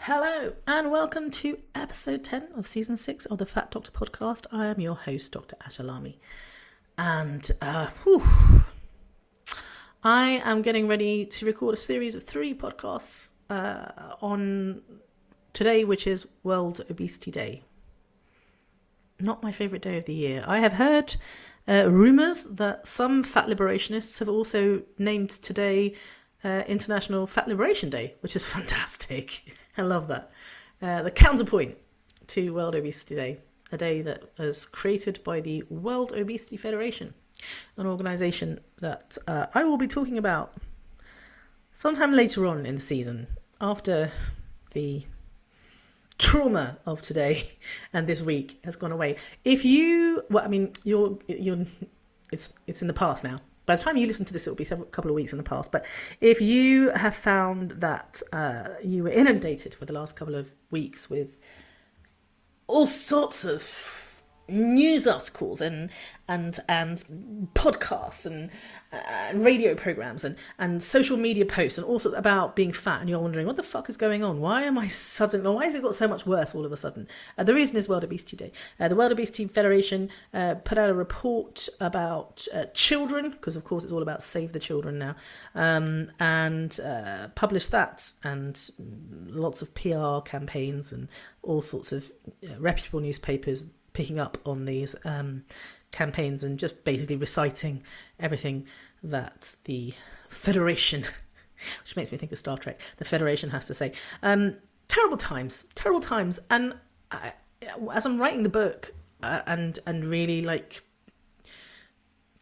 Hello and welcome to episode 10 of season 6 of the Fat Doctor podcast. I am your host, Dr. Ashalami. And I am getting ready to record a series of 3 podcasts on today, which is World Obesity Day. Not my favourite day of the year. I have heard rumours that some fat liberationists have also named today International Fat Liberation Day, which is fantastic. I love that. The counterpoint to World Obesity Day, a day that was created by the World Obesity Federation, an organisation that I will be talking about sometime later on in the season, after the trauma of today and this week has gone away. It's in the past now. By the time you listen to this, it will be a couple of weeks in the past. But if you have found that you were inundated for the last couple of weeks with all sorts of news articles and podcasts and radio programs and social media posts and all sorts about being fat, and you're wondering what the fuck is going on, why has it got so much worse all of a sudden? The reason is World Obesity Day. The World Obesity Federation put out a report about children, because of course it's all about save the children now, and published that, and lots of PR campaigns and all sorts of reputable newspapers picking up on these campaigns and just basically reciting everything that the Federation, which makes me think of Star Trek, the Federation has to say. Terrible times. And as I'm writing the book and really like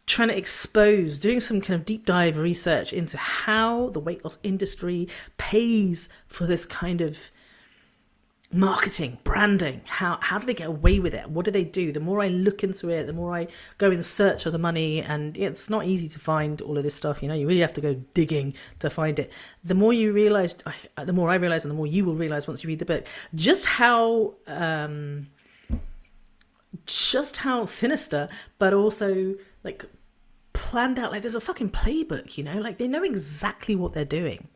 trying to expose, doing some kind of deep dive research into how the weight loss industry pays for this kind of marketing, branding, how do they get away with it? What do they do? The more I look into it, the more I go in search of the money, and it's not easy to find all of this stuff. You really have to go digging to find it. The more you realise, the more I realise, and the more you will realise once you read the book, just how sinister, but also like planned out. Like there's a fucking playbook, like they know exactly what they're doing,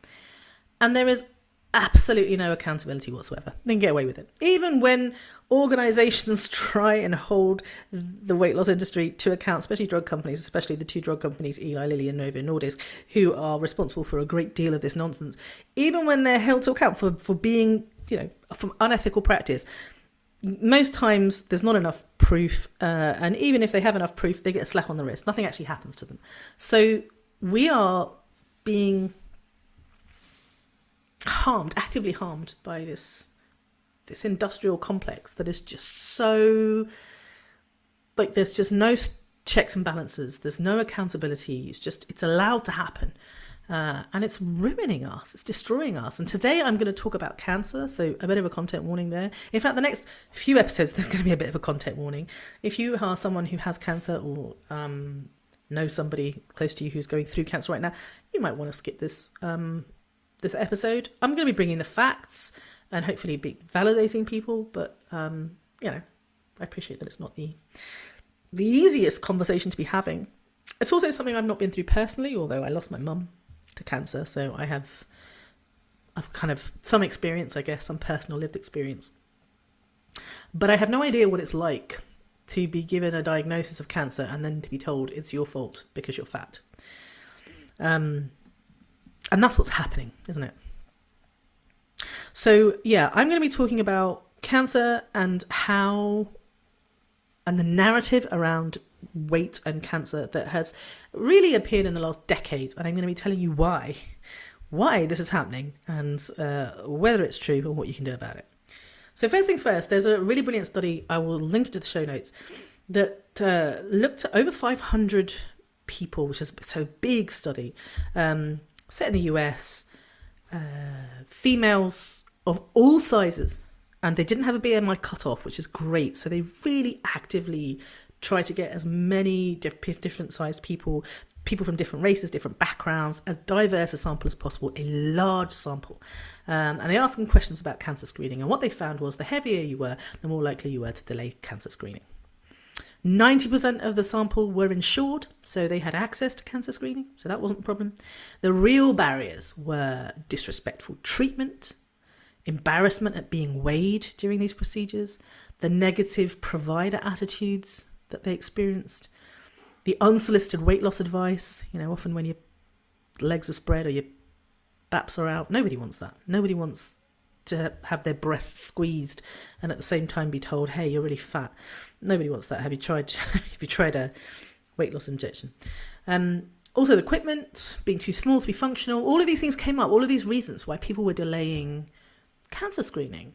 and there is absolutely no accountability whatsoever. They can get away with it. Even when organisations try and hold the weight loss industry to account, especially drug companies, especially the 2 drug companies, Eli Lilly and Novo Nordisk, who are responsible for a great deal of this nonsense, even when they're held to account for being, from unethical practice, most times there's not enough proof, and even if they have enough proof, they get a slap on the wrist. Nothing actually happens to them. So we are being actively harmed by this industrial complex that is just so, like, there's just no checks and balances, there's no accountability, it's allowed to happen, and it's ruining us, it's destroying us. And today I'm going to talk about cancer, so a bit of a content warning there. In fact, the next few episodes there's going to be a bit of a content warning. If you are someone who has cancer or know somebody close to you who's going through cancer right now, you might want to skip this episode. I'm going to be bringing the facts and hopefully be validating people, but I appreciate that it's not the easiest conversation to be having. It's also something I've not been through personally, although I lost my mum to cancer, so I've kind of some experience, I guess, some personal lived experience. But I have no idea what it's like to be given a diagnosis of cancer and then to be told it's your fault because you're fat. And that's what's happening, isn't it? So, yeah, I'm going to be talking about cancer and the narrative around weight and cancer that has really appeared in the last decade. And I'm going to be telling you why this is happening and whether it's true and what you can do about it. So first things first, there's a really brilliant study, I will link it to the show notes, that looked at over 500 people, which is a big study, set in the US, females of all sizes, and they didn't have a BMI cutoff, which is great. So they really actively try to get as many different sized people from different races, different backgrounds, as diverse a sample as possible, a large sample. And they asked them questions about cancer screening. And what they found was the heavier you were, the more likely you were to delay cancer screening. 90% of the sample were insured, so they had access to cancer screening, so that wasn't a problem. The real barriers were disrespectful treatment, embarrassment at being weighed during these procedures, the negative provider attitudes that they experienced, the unsolicited weight loss advice, often when your legs are spread or your baps are out. Nobody wants that. Nobody wants to have their breasts squeezed and at the same time be told, hey, you're really fat. Nobody wants that. Have you tried a weight loss injection? Also, the equipment being too small to be functional. All of these things came up. All of these reasons why people were delaying cancer screening,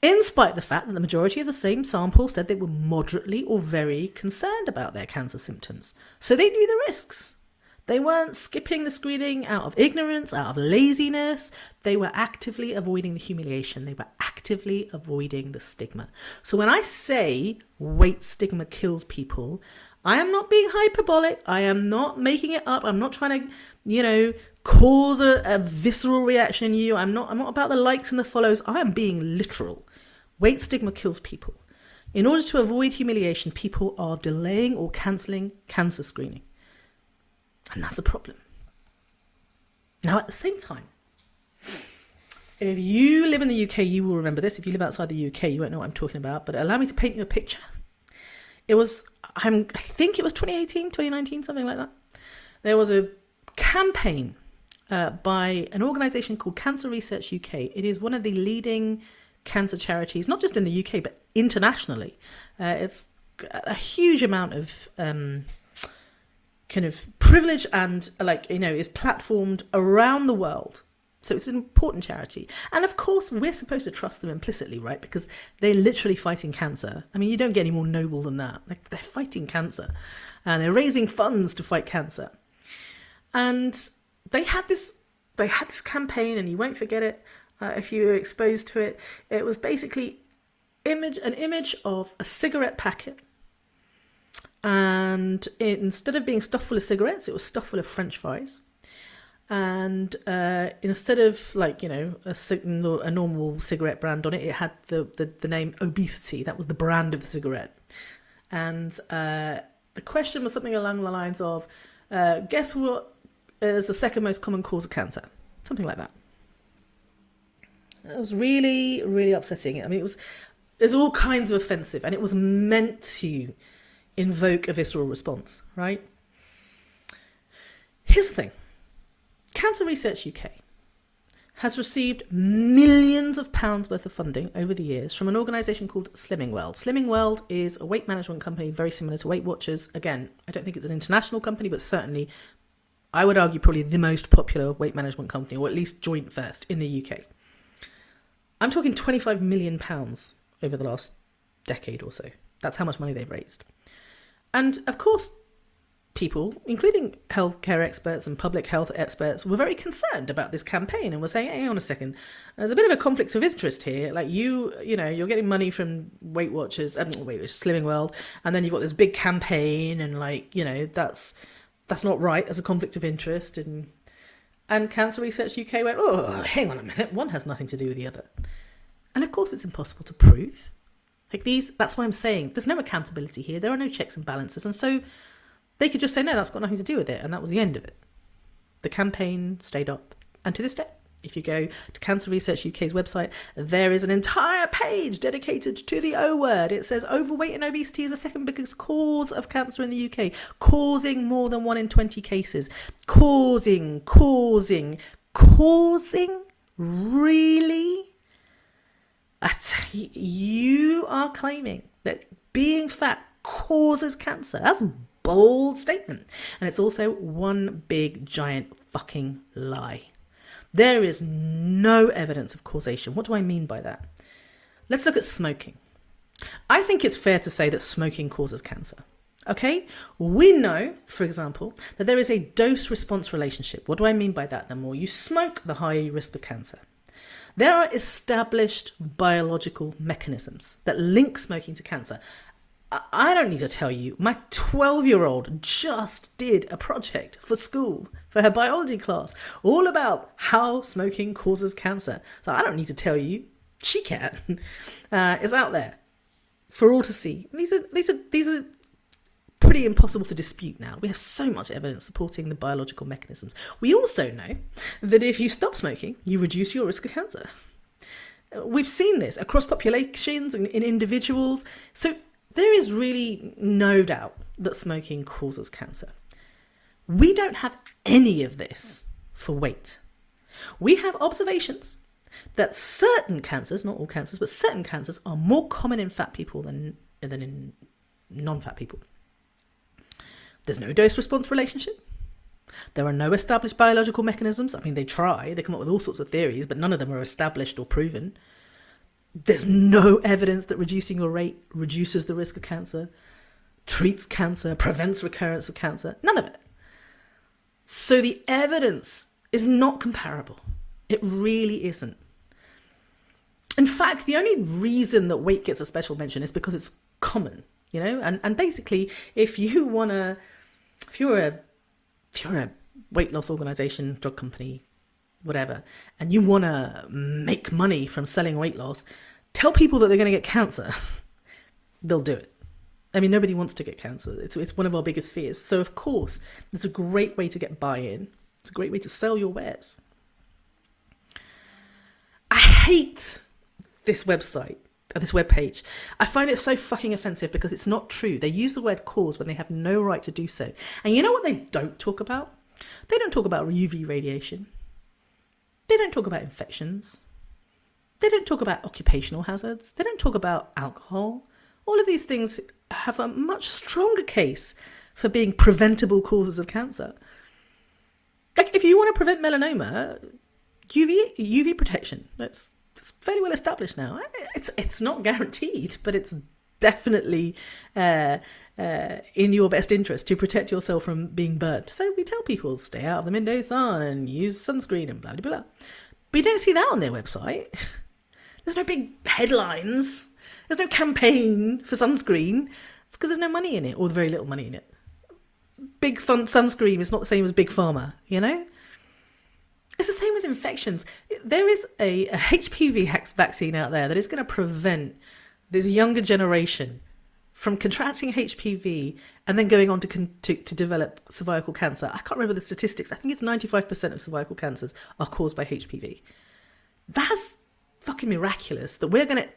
in spite of the fact that the majority of the same sample said they were moderately or very concerned about their cancer symptoms. So they knew the risks. They weren't skipping the screening out of ignorance, out of laziness. They were actively avoiding the humiliation. They were actively avoiding the stigma. So when I say weight stigma kills people, I am not being hyperbolic. I am not making it up. I'm not trying to, cause a visceral reaction in you. I'm not about the likes and the follows. I am being literal. Weight stigma kills people. In order to avoid humiliation, people are delaying or cancelling cancer screening. And that's a problem. Now, at the same time, if you live in the UK, you will remember this. If you live outside the UK, you won't know what I'm talking about. But allow me to paint you a picture. I think it was 2018, 2019, something like that. There was a campaign by an organisation called Cancer Research UK. It is one of the leading cancer charities, not just in the UK, but internationally. It's a huge amount of kind of privilege and is platformed around the world. So it's an important charity. And of course, we're supposed to trust them implicitly, right? Because they're literally fighting cancer. I mean, you don't get any more noble than that. They're fighting cancer and they're raising funds to fight cancer. And they had this campaign, and you won't forget it if you were exposed to it. It was basically an image of a cigarette packet. And instead of being stuffed full of cigarettes, it was stuffed full of French fries. And instead of a normal cigarette brand on it, it had the name Obesity. That was the brand of the cigarette. And the question was something along the lines of, guess what is the second most common cause of cancer? Something like that. It was really, really upsetting. I mean, there's all kinds of offensive, and it was meant to invoke a visceral response, right? Here's the thing. Cancer Research UK has received millions of pounds worth of funding over the years from an organisation called Slimming World. Slimming World is a weight management company very similar to Weight Watchers. Again, I don't think it's an international company, but certainly I would argue probably the most popular weight management company, or at least joint first in the UK. I'm talking £25 million over the last decade or so. That's how much money they've raised. And of course, people, including healthcare experts and public health experts, were very concerned about this campaign and were saying, hey, hang on a second, there's a bit of a conflict of interest here. Like you're getting money from Weight Watchers, Slimming World, and then you've got this big campaign, and that's not right as a conflict of interest. And Cancer Research UK went, oh, hang on a minute, one has nothing to do with the other. And of course, it's impossible to prove. That's why I'm saying there's no accountability here. There are no checks and balances. And so they could just say, no, that's got nothing to do with it. And that was the end of it. The campaign stayed up. And to this day, if you go to Cancer Research UK's website, there is an entire page dedicated to the O word. It says overweight and obesity is the second biggest cause of cancer in the UK, causing more than 1 in 20 cases. Causing. Really? You are claiming that being fat causes cancer. That's a bold statement. And it's also one big, giant fucking lie. There is no evidence of causation. What do I mean by that? Let's look at smoking. I think it's fair to say that smoking causes cancer. Okay? We know, for example, that there is a dose-response relationship. What do I mean by that? The more you smoke, the higher your risk of cancer. There are established biological mechanisms that link smoking to cancer. I don't need to tell you, my 12-year-old just did a project for school, for her biology class, all about how smoking causes cancer. So I don't need to tell you, she can. It's out there for all to see. These are pretty impossible to dispute now. We have so much evidence supporting the biological mechanisms. We also know that if you stop smoking, you reduce your risk of cancer. We've seen this across populations and in individuals. So there is really no doubt that smoking causes cancer. We don't have any of this for weight. We have observations that certain cancers, not all cancers, but certain cancers are more common in fat people than in non-fat people. There's no dose-response relationship. There are no established biological mechanisms. I mean, they come up with all sorts of theories, but none of them are established or proven. There's no evidence that reducing your rate reduces the risk of cancer, treats cancer, prevents recurrence of cancer. None of it. So the evidence is not comparable. It really isn't. In fact, the only reason that weight gets a special mention is because it's common, you know? And basically, if you're a weight loss organization, drug company, whatever, and you want to make money from selling weight loss, tell people that they're going to get cancer. They'll do it. I mean, nobody wants to get cancer. It's one of our biggest fears. So, of course, it's a great way to get buy-in. It's a great way to sell your wares. I hate this website, this webpage. I find it so fucking offensive because it's not true. They use the word cause when they have no right to do so. And you know what they don't talk about? They don't talk about UV radiation. They don't talk about infections. They don't talk about occupational hazards. They don't talk about alcohol. All of these things have a much stronger case for being preventable causes of cancer. Like, if you want to prevent melanoma, UV protection, it's fairly well established now. It's not guaranteed, but it's definitely in your best interest to protect yourself from being burnt. So we tell people, stay out of the midday sun and use sunscreen and blah, blah, blah. But you don't see that on their website. There's no big headlines. There's no campaign for sunscreen. It's because there's no money in it, or very little money in it. Big fun sunscreen is not the same as big pharma, you know? It's the same with infections. There is a HPV vaccine out there that is going to prevent this younger generation from contracting HPV and then going on to develop cervical cancer. I can't remember the statistics. I think it's 95% of cervical cancers are caused by HPV. That's fucking miraculous that we're going to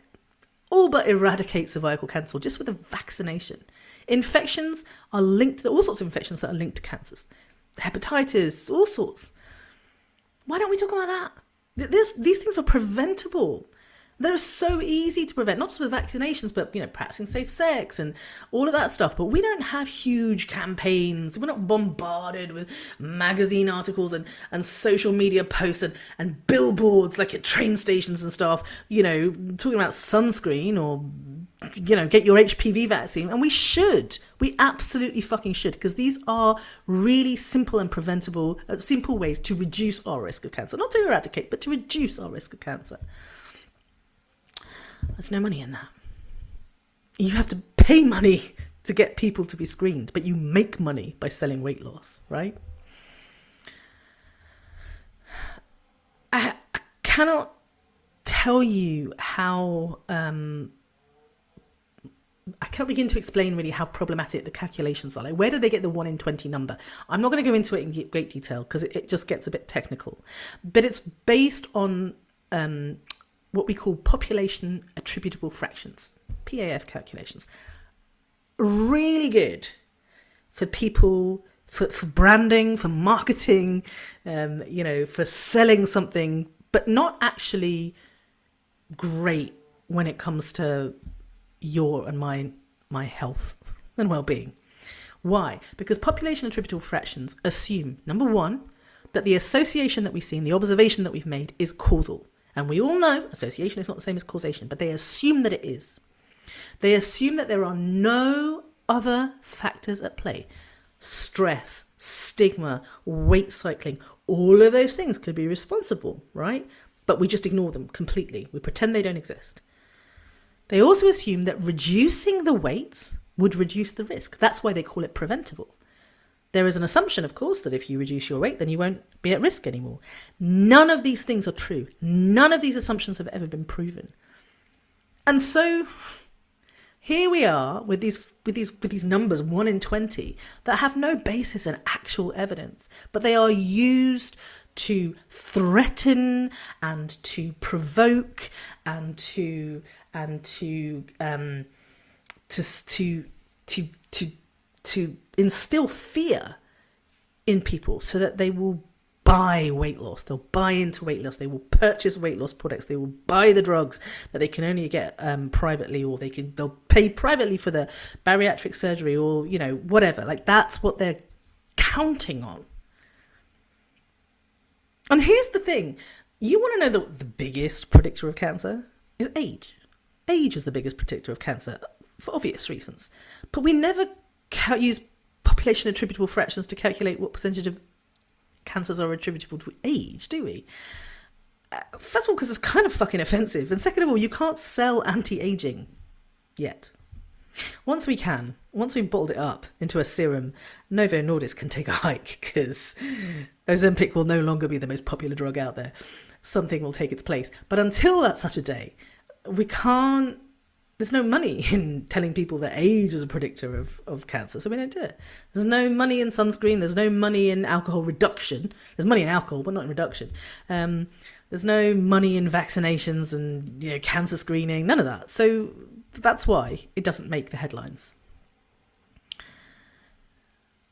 all but eradicate cervical cancer just with a vaccination. Infections are linked to all sorts of infections that are linked to cancers. Hepatitis, all sorts. Why don't we talk about that? These things are preventable. They're so easy to prevent, not just with vaccinations, but, you know, practicing safe sex and all of that stuff. But we don't have huge campaigns. We're not bombarded with magazine articles and social media posts and billboards like at train stations and stuff, you know, talking about sunscreen or, you know, get your HPV vaccine. And we should. We absolutely fucking should, because these are really simple and preventable, simple ways to reduce our risk of cancer. Not to eradicate, but to reduce our risk of cancer. There's no money in that. You have to pay money to get people to be screened, but you make money by selling weight loss, right? I cannot tell you how... I can't begin to explain really how problematic the calculations are. Like, where do they get the 1 in 20 number? I'm not going to go into it in great detail because it just gets a bit technical. But it's based on... what we call population attributable fractions, PAF calculations. Really good for people, for branding, for marketing, you know, for selling something, but not actually great when it comes to your and my health and well-being. Why? Because population attributable fractions assume, number one, that the association that we've seen, the observation that we've made, is causal. And we all know association is not the same as causation, but they assume that it is. They assume that there are no other factors at play. Stress, stigma, weight cycling, all of those things could be responsible, right? But we just ignore them completely. We pretend they don't exist. They also assume that reducing the weight would reduce the risk. That's why they call it preventable. There is an assumption, of course, that if you reduce your weight, then you won't be at risk anymore. None of these things are true. None of these assumptions have ever been proven. And so here we are with these numbers, 1 in 20, that have no basis in actual evidence, but they are used to threaten and to provoke and to instill fear in people so that they will buy weight loss. They'll buy into weight loss. They will purchase weight loss products. They will buy the drugs that they can only get privately, or they'll pay privately for the bariatric surgery, or whatever. Like, that's what they're counting on. And here's the thing: you want to know the biggest predictor of cancer is age. Age is the biggest predictor of cancer for obvious reasons, but we never use population attributable fractions to calculate what percentage of cancers are attributable to age, do we? First of all, because it's kind of fucking offensive, and second of all, you can't sell anti-aging yet. Once we've bottled it up into a serum, Novo Nordisk can take a hike, because Ozempic will no longer be the most popular drug out there. Something will take its place. But until that's such a day, there's no money in telling people that age is a predictor of cancer, so we don't do it. There's no money in sunscreen. There's no money in alcohol reduction. There's money in alcohol, but not in reduction. There's no money in vaccinations and cancer screening, none of that. So that's why it doesn't make the headlines.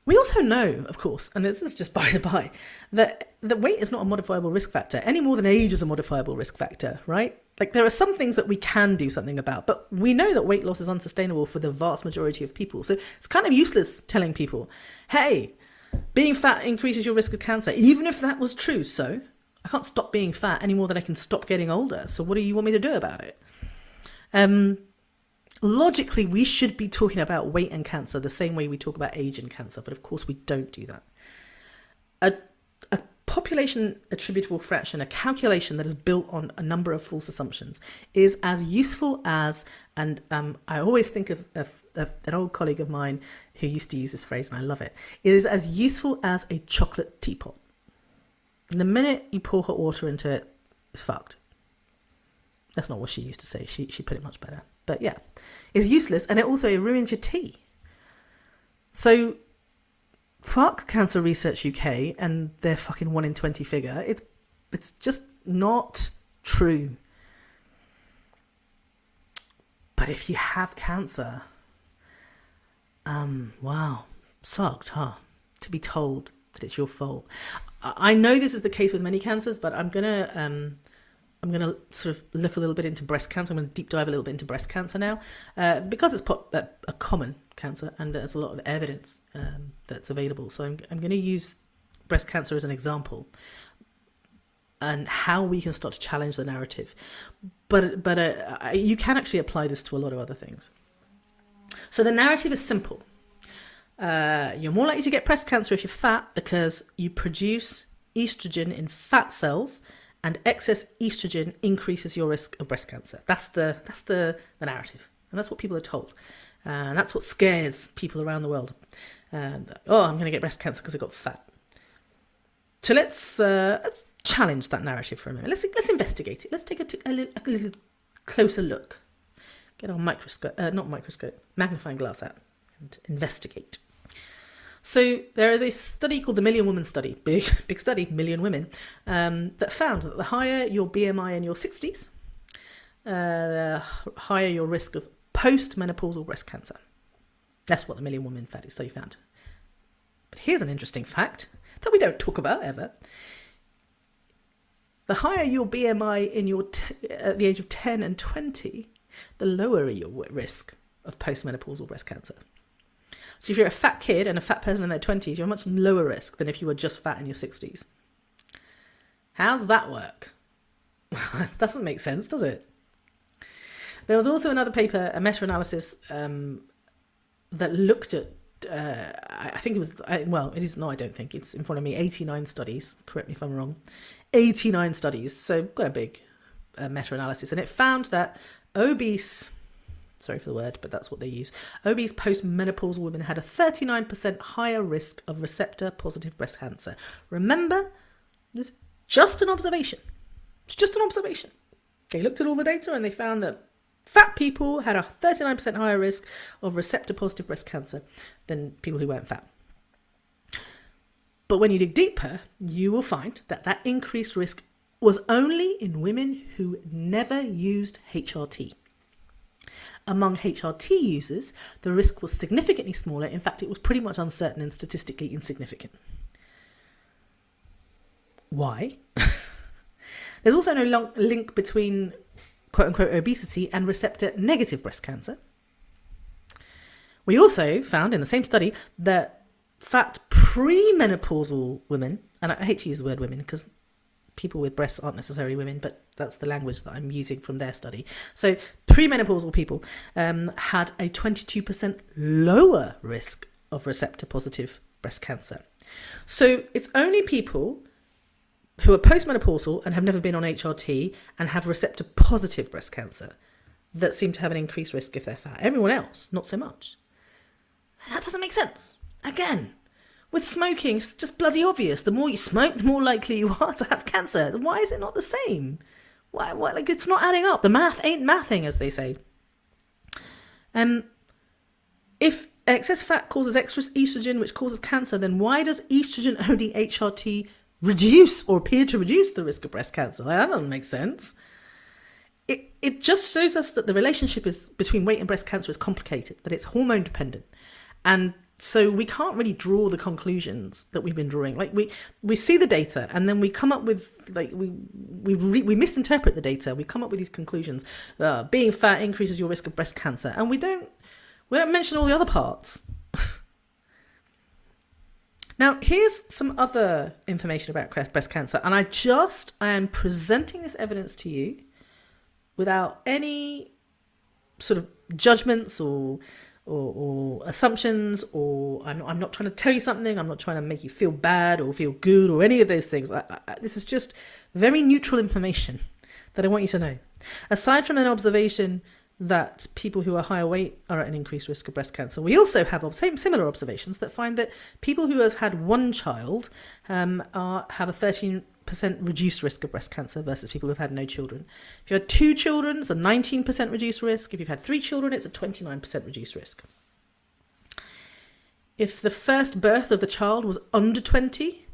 We also know, of course, and this is just by the by, that weight is not a modifiable risk factor any more than age is a modifiable risk factor, right? Like, there are some things that we can do something about, but we know that weight loss is unsustainable for the vast majority of people. So it's kind of useless telling people, hey, being fat increases your risk of cancer, even if that was true. So I can't stop being fat any more than I can stop getting older. So what do you want me to do about it? Logically, we should be talking about weight and cancer the same way we talk about age and cancer, but of course we don't do that. A population attributable fraction, a calculation that is built on a number of false assumptions, is as useful as, and I always think of an old colleague of mine who used to use this phrase, and I love it. It is as useful as a chocolate teapot. The minute you pour hot water into it, it's fucked. That's not what she used to say. She put it much better. But yeah, it's useless, and it also ruins your tea. So fuck Cancer Research UK and their fucking 1 in 20 figure. It's just not true. But if you have cancer, wow, sucked, huh? To be told that it's your fault. I know this is the case with many cancers, but I'm gonna sort of look a little bit into breast cancer. I'm going to deep dive a little bit into breast cancer now, because it's a common cancer and there's a lot of evidence that's available. So I'm going to use breast cancer as an example and how we can start to challenge the narrative. But you can actually apply this to a lot of other things. So the narrative is simple. You're more likely to get breast cancer if you're fat because you produce estrogen in fat cells, and excess estrogen increases your risk of breast cancer. That's the narrative, and that's what people are told, and that's what scares people around the world. I'm going to get breast cancer because I got fat. So let's challenge that narrative for a minute. Let's investigate it. Let's take a little closer look. Get our magnifying glass out and investigate. So there is a study called the Million Women Study, big study, million women, that found that the higher your BMI in your 60s, the higher your risk of post-menopausal breast cancer. That's what the Million Women study found. But here's an interesting fact that we don't talk about ever. The higher your BMI in at the age of 10 and 20, the lower your risk of post-menopausal breast cancer. So if you're a fat kid and a fat person in their 20s, you're a much lower risk than if you were just fat in your 60s. How's that work? It doesn't make sense, does it? There was also another paper, a meta-analysis, that looked at, I think it was, it is, no, I don't think, it's in front of me, 89 studies, correct me if I'm wrong, 89 studies, so quite a big meta-analysis, and it found that obese, sorry for the word, but that's what they use, obese post-menopausal women had a 39% higher risk of receptor-positive breast cancer. Remember, this is just an observation. It's just an observation. They looked at all the data and they found that fat people had a 39% higher risk of receptor-positive breast cancer than people who weren't fat. But when you dig deeper, you will find that that increased risk was only in women who never used HRT. Among HRT users, the risk was significantly smaller. In fact, it was pretty much uncertain and statistically insignificant. Why? There's also no link between quote-unquote obesity and receptor-negative breast cancer. We also found in the same study that fat premenopausal women, and I hate to use the word women because people with breasts aren't necessarily women, but that's the language that I'm using from their study. So premenopausal people had a 22% lower risk of receptor-positive breast cancer. So it's only people who are postmenopausal and have never been on HRT and have receptor-positive breast cancer that seem to have an increased risk if they're fat. Everyone else, not so much. That doesn't make sense. Again, with smoking, it's just bloody obvious. The more you smoke, the more likely you are to have cancer. Why is it not the same? Why like it's not adding up. The math ain't mathing, as they say. If excess fat causes extra estrogen, which causes cancer, then why does estrogen-only HRT reduce or appear to reduce the risk of breast cancer? That doesn't make sense. It just shows us that the relationship between weight and breast cancer is complicated, that it's hormone dependent. And so we can't really draw the conclusions that we've been drawing. Like we see the data and then we come up with like we misinterpret the data. We come up with these conclusions. Being fat increases your risk of breast cancer, and we don't mention all the other parts. Now, here's some other information about breast cancer, and I am presenting this evidence to you without any sort of judgments or assumptions, or I'm not trying to tell you something. I'm not trying to make you feel bad or feel good or any of those things. This is just very neutral information that I want you to know. Aside from an observation that people who are higher weight are at an increased risk of breast cancer, we also have similar observations that find that people who have had one child have a 13% reduced risk of breast cancer versus people who've had no children. If you had 2 children, it's a 19% reduced risk. If you've had 3 children, it's a 29% reduced risk. If the first birth of the child was under 20,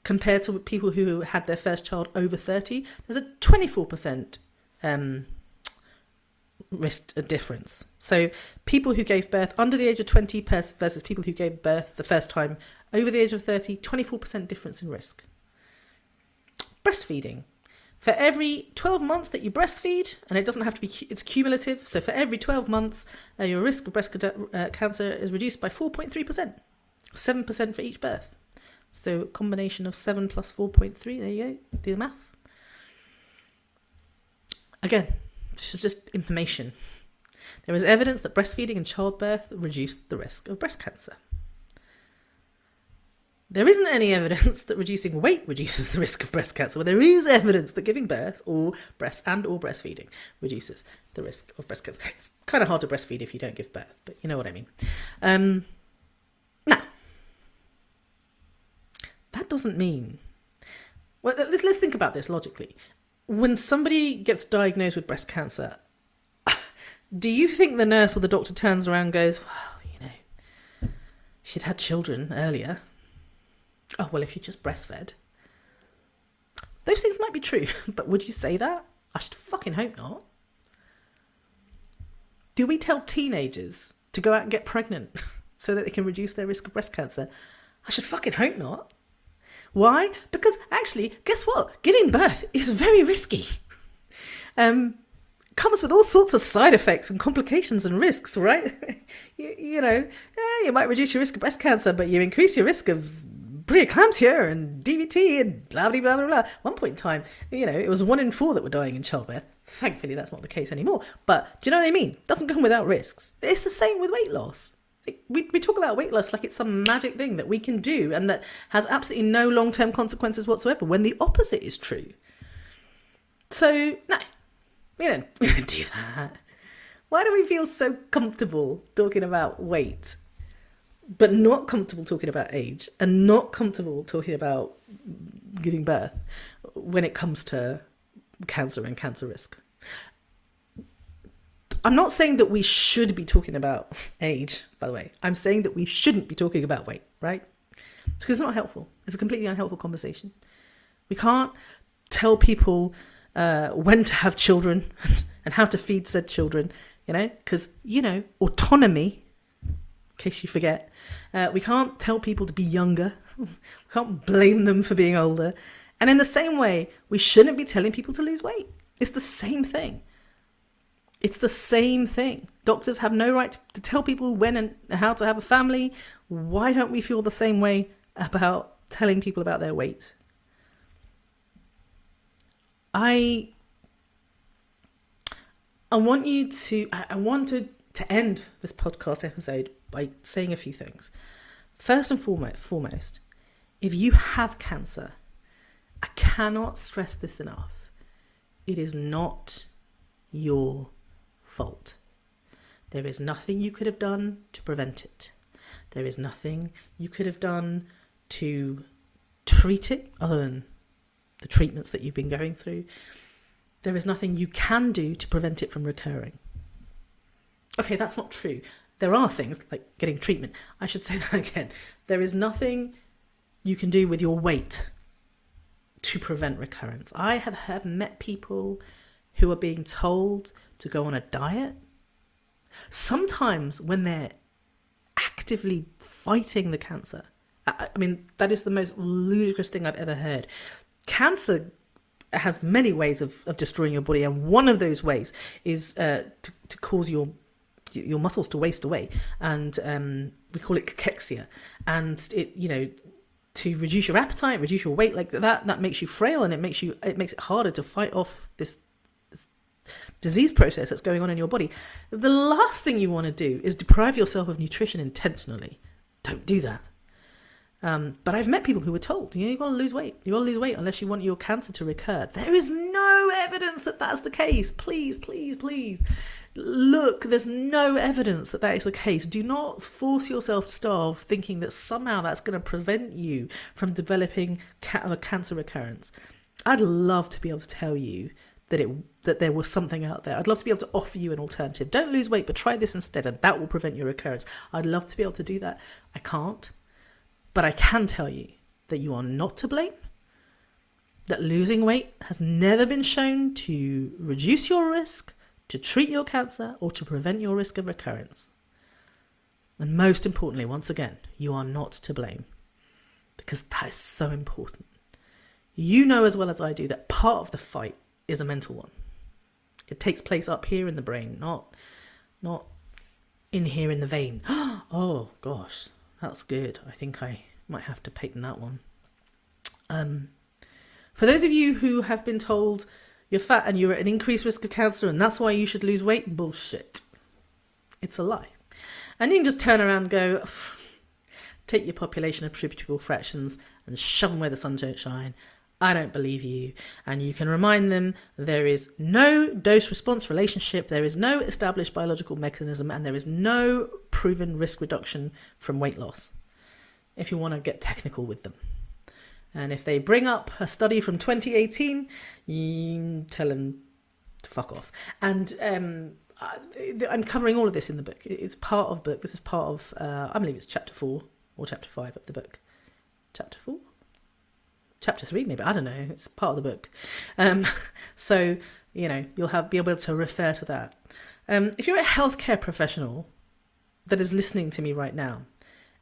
compared to people who had their first child over 30, there's a 24% risk difference. So people who gave birth under the age of 20 versus people who gave birth the first time over the age of 30, 24% difference in risk. Breastfeeding. For every 12 months that you breastfeed, and it doesn't have to be, it's cumulative, so for every 12 months, your risk of breast cancer is reduced by 4.3%, 7% for each birth. So a combination of 7 plus 4.3, there you go, do the math. Again, this is just information. There is evidence that breastfeeding and childbirth reduced the risk of breast cancer. There isn't any evidence that reducing weight reduces the risk of breast cancer. Well, there is evidence that giving birth or breastfeeding reduces the risk of breast cancer. It's kind of hard to breastfeed if you don't give birth, but you know what I mean. Now, that doesn't mean... Well, let's think about this logically. When somebody gets diagnosed with breast cancer, do you think the nurse or the doctor turns around and goes, well, she'd had children earlier. Oh, well, if you just breastfed. Those things might be true, but would you say that? I should fucking hope not. Do we tell teenagers to go out and get pregnant so that they can reduce their risk of breast cancer? I should fucking hope not. Why? Because actually, guess what? Giving birth is very risky. Comes with all sorts of side effects and complications and risks, right? You might reduce your risk of breast cancer, but you increase your risk of preeclampsia and DVT and blah, blah, blah, blah, blah. At one point in time, it was 1 in 4 that were dying in childbirth. Thankfully, that's not the case anymore. But do you know what I mean? It doesn't come without risks. It's the same with weight loss. We talk about weight loss like it's some magic thing that we can do and that has absolutely no long-term consequences whatsoever, when the opposite is true. So, no, we don't do that. Why do we feel so comfortable talking about weight, but not comfortable talking about age and not comfortable talking about giving birth when it comes to cancer and cancer risk? I'm not saying that we should be talking about age, by the way. I'm saying that we shouldn't be talking about weight, right? Because it's not helpful. It's a completely unhelpful conversation. We can't tell people when to have children and how to feed said children, because, autonomy, in case you forget, we can't tell people to be younger. We can't blame them for being older. And in the same way, we shouldn't be telling people to lose weight. It's the same thing. It's the same thing. Doctors have no right to tell people when and how to have a family. Why don't we feel the same way about telling people about their weight? I want to end this podcast episode by saying a few things. First and foremost, if you have cancer, I cannot stress this enough. It is not your fault. There is nothing you could have done to prevent it. There is nothing you could have done to treat it other than the treatments that you've been going through. There is nothing you can do to prevent it from recurring. Okay, that's not true. There are things like getting treatment. I should say that again. There is nothing you can do with your weight to prevent recurrence. I have met people who are being told to go on a diet. Sometimes when they're actively fighting the cancer. I mean, that is the most ludicrous thing I've ever heard. Cancer has many ways of destroying your body, and one of those ways is to cause your muscles to waste away, and we call it cachexia. And it, to reduce your appetite, reduce your weight like that makes you frail, and it makes it harder to fight off this disease process that's going on in your body. The last thing you want to do is deprive yourself of nutrition intentionally. Don't do that. But I've met people who were told, you've got to lose weight. You've got to lose weight unless you want your cancer to recur. There is no evidence that that's the case. Please, please, please. Look, there's no evidence that that is the case. Do not force yourself to starve thinking that somehow that's going to prevent you from developing a cancer recurrence. I'd love to be able to tell you that there was something out there. I'd love to be able to offer you an alternative. Don't lose weight, but try this instead, and that will prevent your recurrence. I'd love to be able to do that. I can't. But I can tell you that you are not to blame, that losing weight has never been shown to reduce your risk, to treat your cancer, or to prevent your risk of recurrence. And most importantly, once again, you are not to blame, because that is so important. You know as well as I do that part of the fight is a mental one. It takes place up here in the brain, not in here in the vein. Oh gosh. That's good. I think I might have to patent that one. For those of you who have been told you're fat and you're at an increased risk of cancer and that's why you should lose weight, bullshit. It's a lie. And you can just turn around and go, take your population attributable fractions and shove them where the sun don't shine. I don't believe you. And you can remind them there is no dose-response relationship, there is no established biological mechanism, and there is no proven risk reduction from weight loss, if you want to get technical with them. And if they bring up a study from 2018, you tell them to fuck off. And I'm covering all of this in the book. It's part of the book. This is part of, I believe it's chapter 4 or chapter 5 of the book. Chapter 4? Chapter 3 maybe, I don't know, it's part of the book. So you'll be able to refer to that. If you're a healthcare professional that is listening to me right now,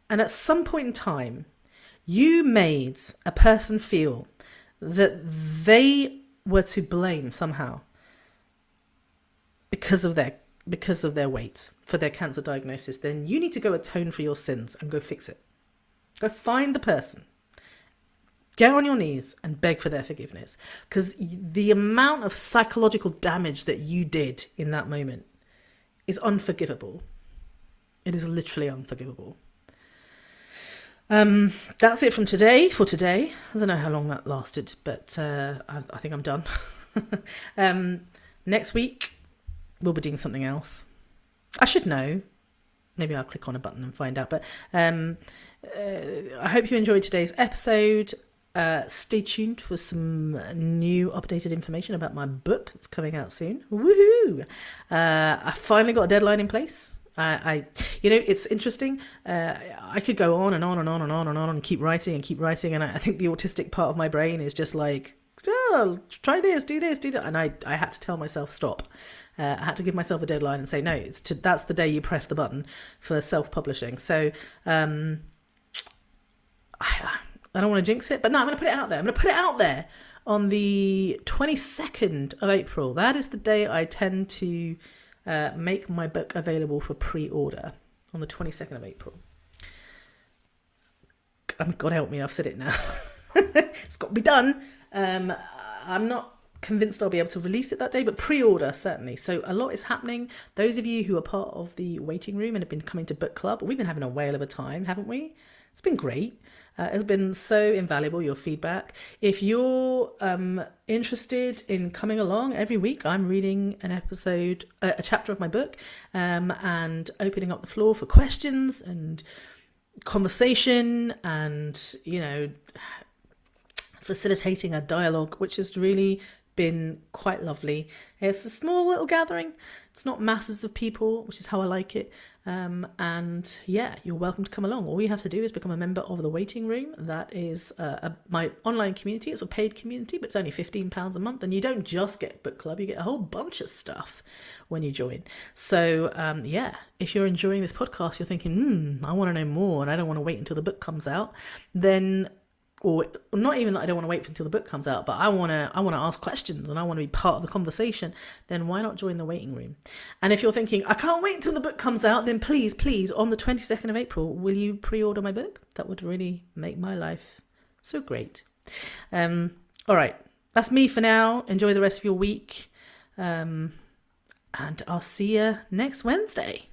and at some point in time you made a person feel that they were to blame somehow because of their weight for their cancer diagnosis, then you need to go atone for your sins and go fix it. Go find the person. Get on your knees and beg for their forgiveness, because the amount of psychological damage that you did in that moment is unforgivable. It is literally unforgivable. That's it for today. I don't know how long that lasted, but I think I'm done. Next week, we'll be doing something else. I should know. Maybe I'll click on a button and find out. But I hope you enjoyed today's episode. Stay tuned for some new updated information about my book that's coming out soon. Woohoo! I finally got a deadline in place. It's interesting. I could go on and on and on and on and on and keep writing and keep writing. And I think the autistic part of my brain is just like, oh, try this, do that. And I had to tell myself, stop. I had to give myself a deadline and say, no, that's the day you press the button for self-publishing. So I don't want to jinx it, but no, I'm going to put it out there. I'm going to put it out there on the 22nd of April. That is the day I tend to make my book available for pre-order, on the 22nd of April. God help me, I've said it now. It's got to be done. I'm not convinced I'll be able to release it that day, but pre-order certainly. So a lot is happening. Those of you who are part of the waiting room and have been coming to book club, we've been having a whale of a time, haven't we? It's been great. It's been so invaluable, your feedback. If you're interested in coming along every week, I'm reading an episode, a chapter of my book, and opening up the floor for questions and conversation and, facilitating a dialogue, which has really been quite lovely. It's a small little gathering. It's not masses of people, which is how I like it. And yeah, you're welcome to come along. All you have to do is become a member of the waiting room. That is my online community. It's a paid community, but it's only £15 a month. And you don't just get book club, you get a whole bunch of stuff when you join. So yeah, if you're enjoying this podcast, you're thinking, I want to know more and I don't want to wait until the book comes out, then, or not even that I don't want to wait until the book comes out, but I want to ask questions and I want to be part of the conversation, then why not join the waiting room? And if you're thinking, I can't wait until the book comes out, then please, on the 22nd of April, will you pre-order my book? That would really make my life so great. All right, that's me for now. Enjoy the rest of your week. And I'll see you next Wednesday.